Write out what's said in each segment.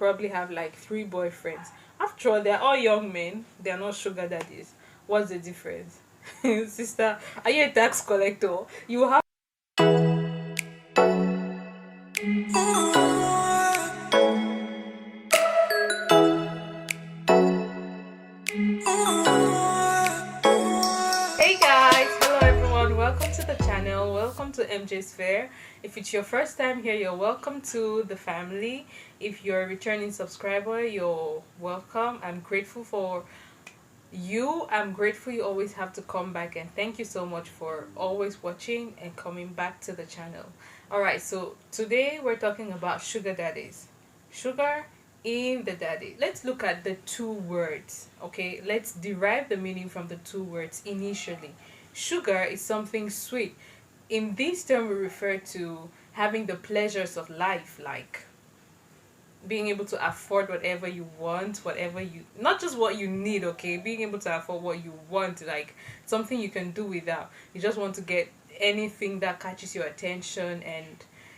probably have like three boyfriends. After all, they're all young men. They're not sugar daddies. What's the difference? Sister, are you a tax collector? You have. Hey guys, hello everyone, welcome to the channel, welcome to MJ's Fair. If it's your first time here, you're welcome to the family. If you're a returning subscriber, you're welcome. I'm grateful for you. I'm grateful you always have to come back, and thank you so much for always watching and coming back to the channel. Alright, so today we're talking about sugar daddies. Sugar in the daddy. Let's look at the two words. Okay, let's derive the meaning from the two words initially. Sugar is something sweet. In this term, we refer to having the pleasures of life, like being able to afford whatever you want, whatever you, not just what you need, okay, being able to afford what you want, like something you can do without. You just want to get anything that catches your attention,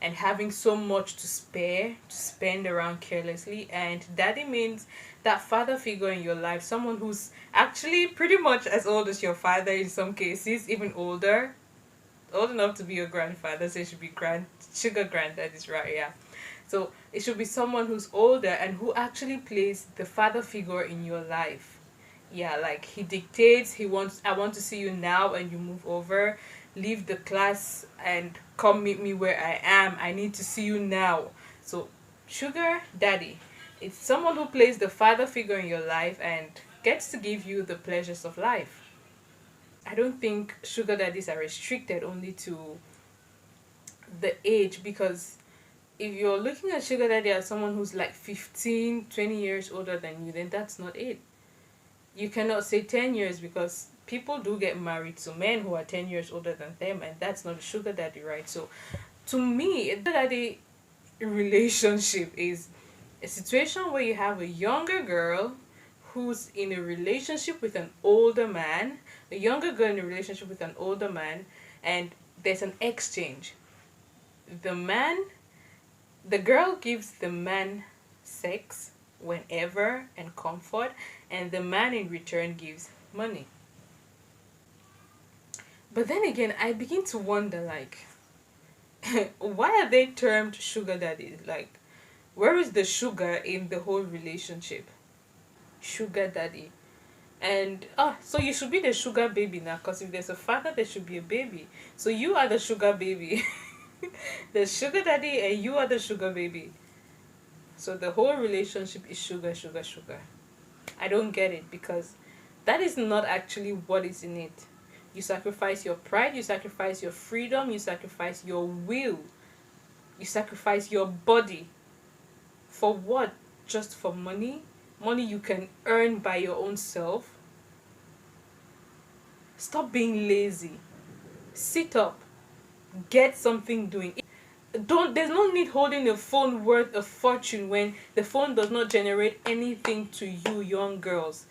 and having so much to spare to spend around carelessly. And daddy means that father figure in your life, someone who's actually pretty much as old as your father, in some cases even older, old enough to be your grandfather, so it should be sugar granddad is right, yeah. So it should be someone who's older and who actually plays the father figure in your life. Yeah, like he dictates, he wants, I want to see you now, and you move over, leave the class and come meet me where I am. I need to see you now. So sugar daddy, it's someone who plays the father figure in your life and gets to give you the pleasures of life. I don't think sugar daddies are restricted only to the age, because if you're looking at sugar daddy as someone who's like 15, 20 years older than you, then that's not it. You cannot say 10 years, because people do get married to men who are 10 years older than them, and that's not a sugar daddy, right? So to me, a sugar daddy relationship is a situation where you have a younger girl who's in a relationship with an older man, a younger girl in a relationship with an older man, and there's an exchange. The man, the girl gives the man sex whenever and comfort, and the man in return gives money. But then again, I begin to wonder, like, why are they termed sugar daddies? Like, where is the sugar in the whole relationship? Sugar daddy. And so you should be the sugar baby now, because if there's a father, there should be a baby. So you are the sugar baby. The sugar daddy, and you are the sugar baby. So the whole relationship is sugar, sugar, sugar. I don't get it, because that is not actually what is in it. You sacrifice your pride, you sacrifice your freedom, you sacrifice your will, you sacrifice your body. For what? Just for money? Money you can earn by your own self? Stop being lazy. Sit up. Get something doing. Don't, there's no need holding a phone worth a fortune when the phone does not generate anything to you, young girls.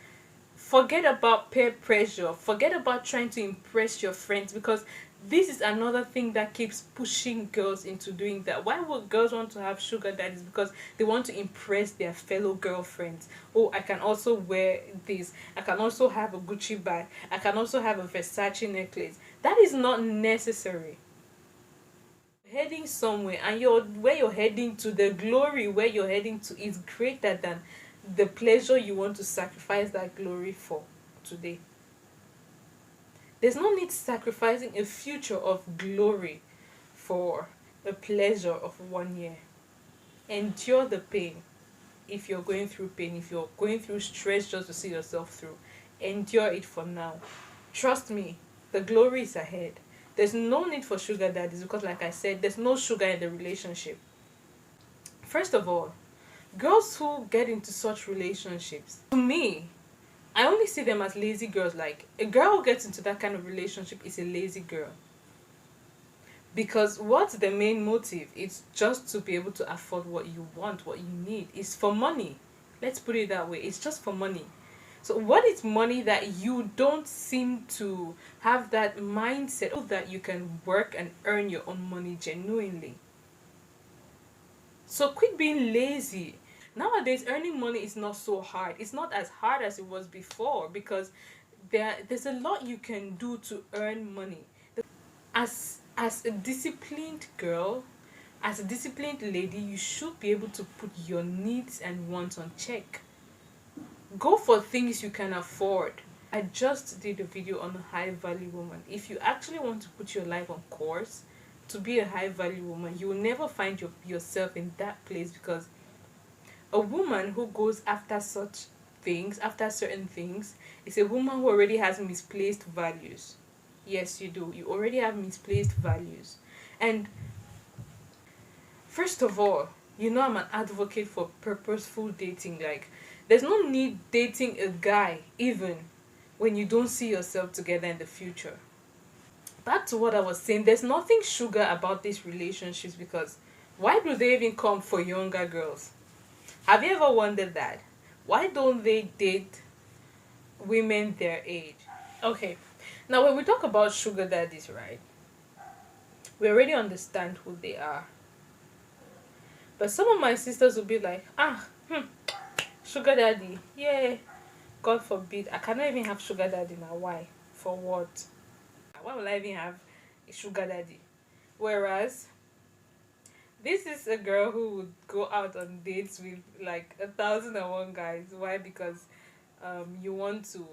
Forget about peer pressure, forget about trying to impress your friends, because this is another thing that keeps pushing girls into doing that. Why would girls want to have sugar daddies? Because they want to impress their fellow girlfriends. Oh, I can also wear this, I can also have a Gucci bag, I can also have a Versace necklace. That is not necessary. Heading somewhere, and you're where you're heading to, the glory where you're heading to is greater than the pleasure you want to sacrifice that glory for today. There's no need sacrificing a future of glory for a pleasure of 1 year. Endure the pain. If you're going through pain, if you're going through stress just to see yourself through, endure it for now. Trust me, the glory is ahead. There's no need for sugar daddies, because like I said, there's no sugar in the relationship. First of all, girls who get into such relationships, to me, I only see them as lazy girls. Like, a girl who gets into that kind of relationship is a lazy girl. Because what's the main motive? It's just to be able to afford what you want, what you need. It's for money. Let's put it that way. It's just for money. So what is money that you don't seem to have that mindset that you can work and earn your own money genuinely? So quit being lazy. Nowadays, earning money is not so hard. It's not as hard as it was before, because there's a lot you can do to earn money. As a disciplined girl, as a disciplined lady, you should be able to put your needs and wants on check. Go for things you can afford. I just did a video on a high value woman. If you actually want to put your life on course to be a high value woman, you will never find yourself in that place, because a woman who goes after such things, after certain things, is a woman who already has misplaced values. Yes, you do. You already have misplaced values. And first of all, I'm an advocate for purposeful dating. Like, there's no need dating a guy even when you don't see yourself together in the future. Back to what I was saying, there's nothing sugar about these relationships, because why do they even come for younger girls? Have you ever wondered that? Why don't they date women their age? Okay, now when we talk about sugar daddies, right, we already understand who they are. But some of my sisters will be like, sugar daddy, yeah, God forbid, I cannot even have sugar daddy now. Why? For what? Why will I even have a sugar daddy? Whereas this is a girl who would go out on dates with like 1,001 guys. Why? Because you want to,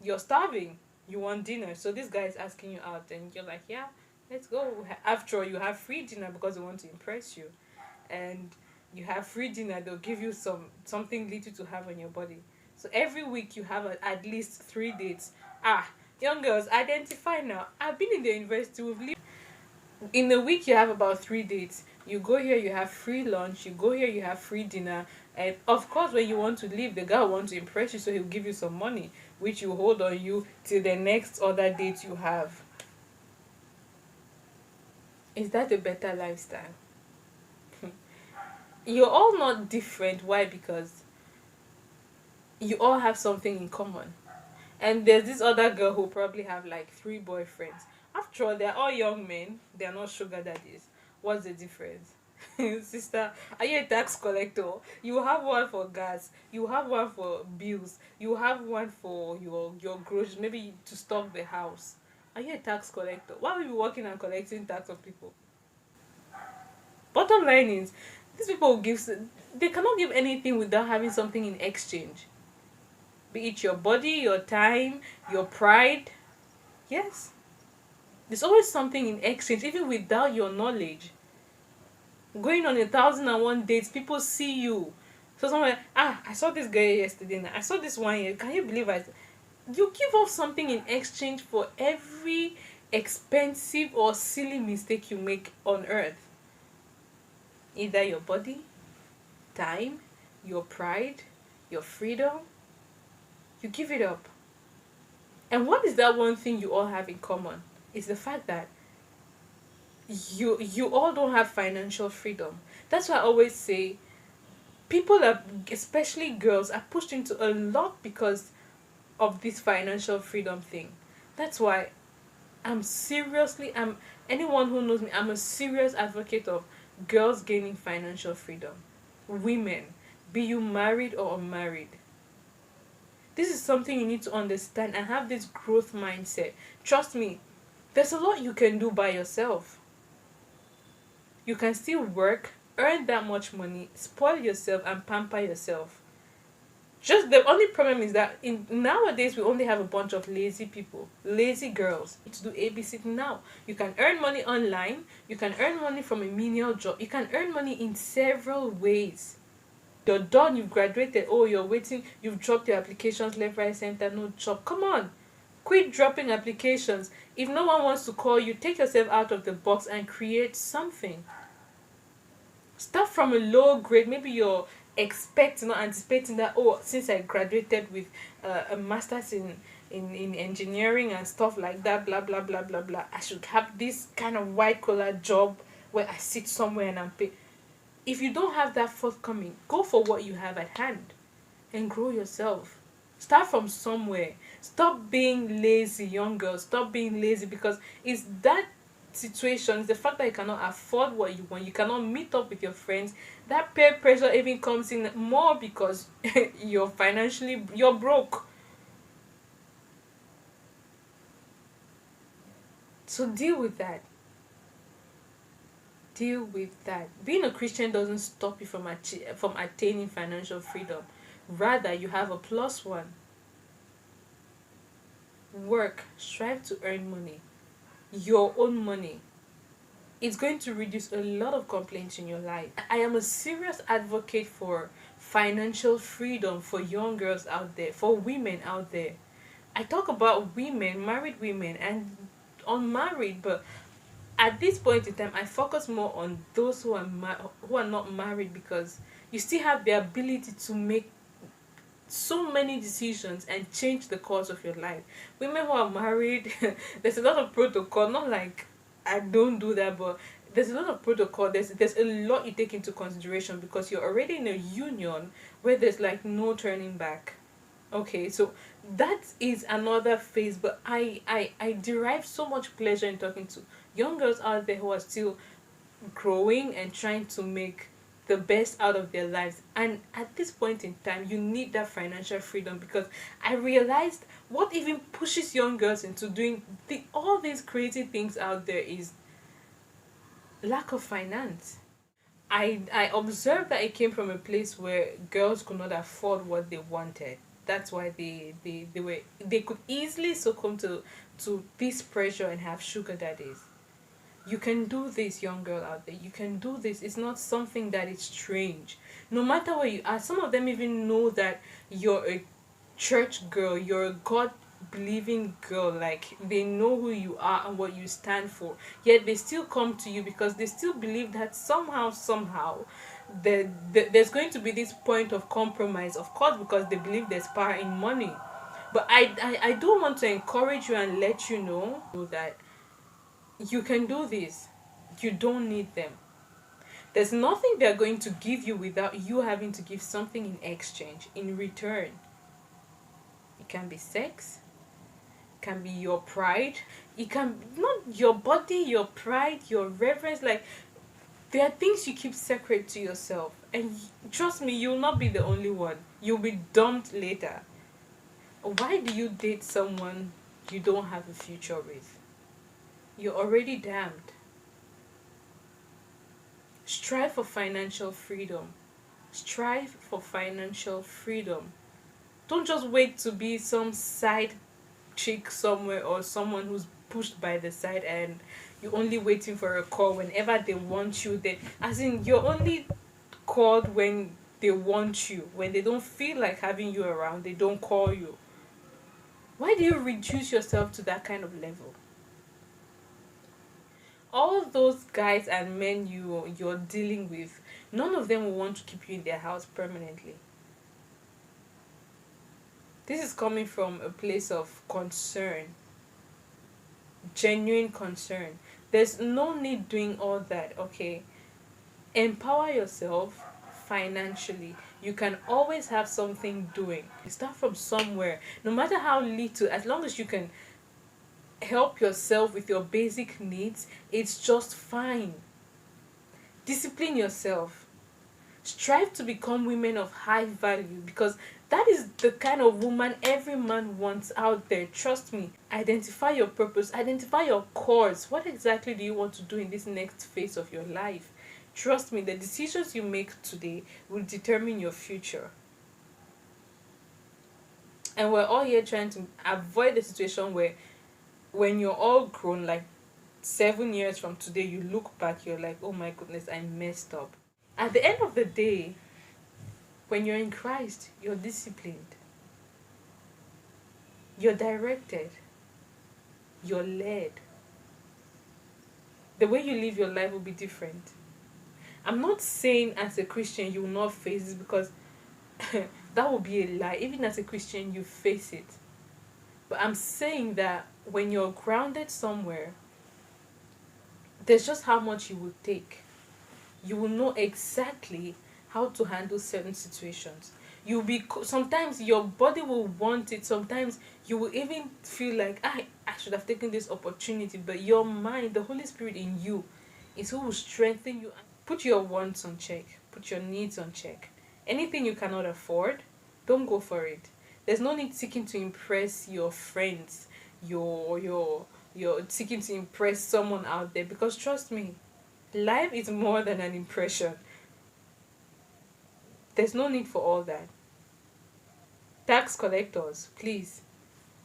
you're starving, you want dinner, so this guy is asking you out, and you're like, yeah, let's go. After all, you have free dinner because they want to impress you, and you have free dinner, they'll give you something little to have on your body. So every week you have at least 3 dates. Young girls, identify now. I've been in the university, we've lived. In a week you have about 3 dates. You go here, you have free lunch. You go here, you have free dinner. And of course, when you want to leave, the guy will want to impress you, so he'll give you some money, which you hold on you till the next other date you have. Is that a better lifestyle? You're all not different. Why? Because you all have something in common. And there's this other girl who probably have like 3 boyfriends. After all, they're all young men. They're not sugar daddies. What's the difference? Sister, are you a tax collector? You have one for gas. You have one for bills. You have one for your groceries, maybe to stock the house. Are you a tax collector? Why will you be working and collecting tax of people? Bottom line is, these people they cannot give anything without having something in exchange. Be it your body, your time, your pride. Yes. There's always something in exchange, even without your knowledge. Going on 1,001 dates, people see you. So someone, I saw this guy yesterday, and I saw this one here. Can you believe it? You give off something in exchange for every expensive or silly mistake you make on earth. Either your body, time, your pride, your freedom. You give it up. And what is that one thing you all have in common? Is the fact that you all don't have financial freedom. That's why I always say people are, especially girls, are pushed into a lot because of this financial freedom thing. That's why I'm anyone who knows me, I'm a serious advocate of girls gaining financial freedom. Women, be you married or unmarried. This is something you need to understand and have this growth mindset. Trust me, there's a lot you can do by yourself. You can still work, earn that much money, spoil yourself, and pamper yourself. Just the only problem is that in nowadays we only have a bunch of lazy people, lazy girls to do ABC now. You can earn money online, you can earn money from a menial job, you can earn money in several ways. You're done, you've graduated, you're waiting, you've dropped your applications left, right, center, no job. Come on, quit dropping applications. If no one wants to call you, take yourself out of the box and create something. Start from a low grade. Maybe you're expecting or anticipating that, since I graduated with a master's in engineering and stuff like that, blah blah blah blah blah, I should have this kind of white collar job where I sit somewhere and I'm paid. If you don't have that forthcoming, go for what you have at hand and grow yourself. Start from somewhere. Stop being lazy, young girls. Stop being lazy, because it's that situations, the fact that you cannot afford what you want, you cannot meet up with your friends, that peer pressure even comes in more because you're broke. So deal with that. Deal with that. Being a Christian doesn't stop you from from attaining financial freedom. Rather, you have a plus one. Work, strive to earn money, your own money. It's going to reduce a lot of complaints in your life. I am a serious advocate for financial freedom for young girls out there, for women out there. I talk about women, married women, and unmarried, but at this point in time, I focus more on those who are not married, because you still have the ability to make so many decisions and change the course of your life. Women who are married, there's a lot of protocol. Not like I don't do that, but there's a lot of protocol. There's a lot you take into consideration because you're already in a union where there's like no turning back. Okay, so that is another phase, but I derive so much pleasure in talking to young girls out there who are still growing and trying to make the best out of their lives. And at this point in time, you need that financial freedom, because I realized what even pushes young girls into doing all these crazy things out there is lack of finance. I observed that it came from a place where girls could not afford what they wanted. That's why they could easily succumb to this pressure and have sugar daddies. You can do this, young girl out there. You can do this. It's not something that is strange. No matter where you are, some of them even know that you're a church girl, you're a God believing girl. Like, they know who you are and what you stand for. Yet they still come to you because they still believe that somehow, there's going to be this point of compromise. Of course, because they believe there's power in money. But I do want to encourage you and let you know that you can do this. You don't need them. There's nothing they're going to give you without you having to give something in exchange, in return. It can be sex, it can be your pride, it can not your body, your pride, your reverence. Like, there are things you keep secret to yourself, and trust me, you'll not be the only one. You'll be dumped later. Why do you date someone you don't have a future with? You're already damned. Strive for financial freedom. Strive for financial freedom. Don't just wait to be some side chick somewhere, or someone who's pushed by the side and you're only waiting for a call whenever they want you. They, as in, you're only called when they want you. When they don't feel like having you around, they don't call you. Why do you reduce yourself to that kind of level? All those guys and men you're dealing with, none of them will want to keep you in their house permanently. This is coming from a place of concern, genuine concern. There's no need doing all that. Okay, empower yourself financially. You can always have something doing. Start from somewhere, no matter how little, as long as you can help yourself with your basic needs, it's just fine. Discipline yourself. Strive to become women of high value, because that is the kind of woman every man wants out there. Trust me. Identify your purpose, identify your cause. What exactly do you want to do in this next phase of your life? Trust me, the decisions you make today will determine your future. And we're all here trying to avoid the situation where, when you're all grown, like 7 years from today, you look back, you're like, oh my goodness, I messed up. At the end of the day, when you're in Christ, you're disciplined, you're directed, you're led. The way you live your life will be different. I'm not saying as a Christian you will not face it, because that would be a lie. Even as a Christian, you face it. But I'm saying that when you're grounded somewhere, there's just how much you will take. You will know exactly how to handle certain situations. Sometimes your body will want it, sometimes you will even feel like I should have taken this opportunity, but your mind, the Holy Spirit in you, is who will strengthen you. Put your wants on check, put your needs on check. Anything you cannot afford, don't go for it. There's no need seeking to impress your friends, your seeking to impress someone out there, because trust me, life is more than an impression. There's no need for all that. Tax collectors, please,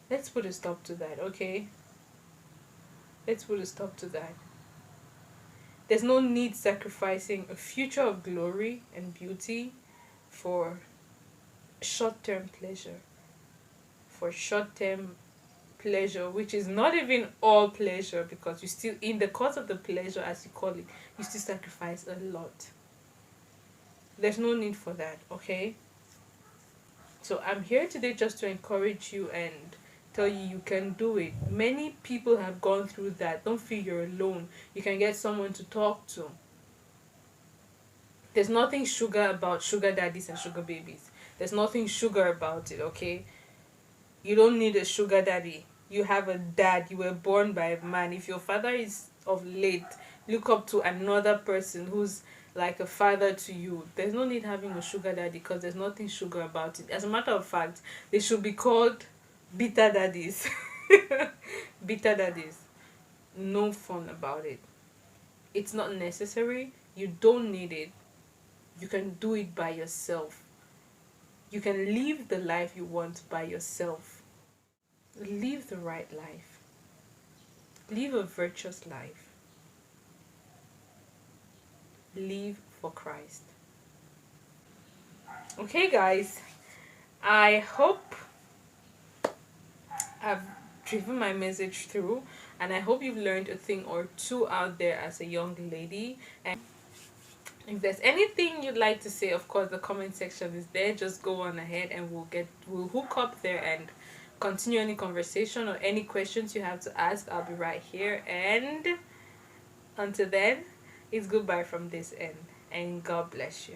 let's put a stop to that, okay? Let's put a stop to that. There's no need sacrificing a future of glory and beauty for short term pleasure. For short term pleasure, which is not even all pleasure, because you still, in the course of the pleasure, as you call it, you still sacrifice a lot. There's no need for that, okay? So I'm here today just to encourage you and tell you you can do it. Many people have gone through that. Don't feel you're alone. You can get someone to talk to. There's nothing sugar about sugar daddies and sugar babies. There's nothing sugar about it, okay? You don't need a sugar daddy. You have a dad. You were born by a man. If your father is of late, look up to another person who's like a father to you. There's no need having a sugar daddy, because there's nothing sugar about it. As a matter of fact, they should be called bitter daddies. Bitter daddies. No fun about it. It's not necessary. You don't need it. You can do it by yourself. You can live the life you want by yourself. Live the right life. Live a virtuous life. Live for Christ. Okay, guys, I hope I've driven my message through, and I hope you've learned a thing or two out there as a young lady. And if there's anything you'd like to say, of course the comment section is there. Just go on ahead and we'll hook up there and continue any conversation, or any questions you have to ask. I'll be right here. And until then, it's goodbye from this end, and God bless you.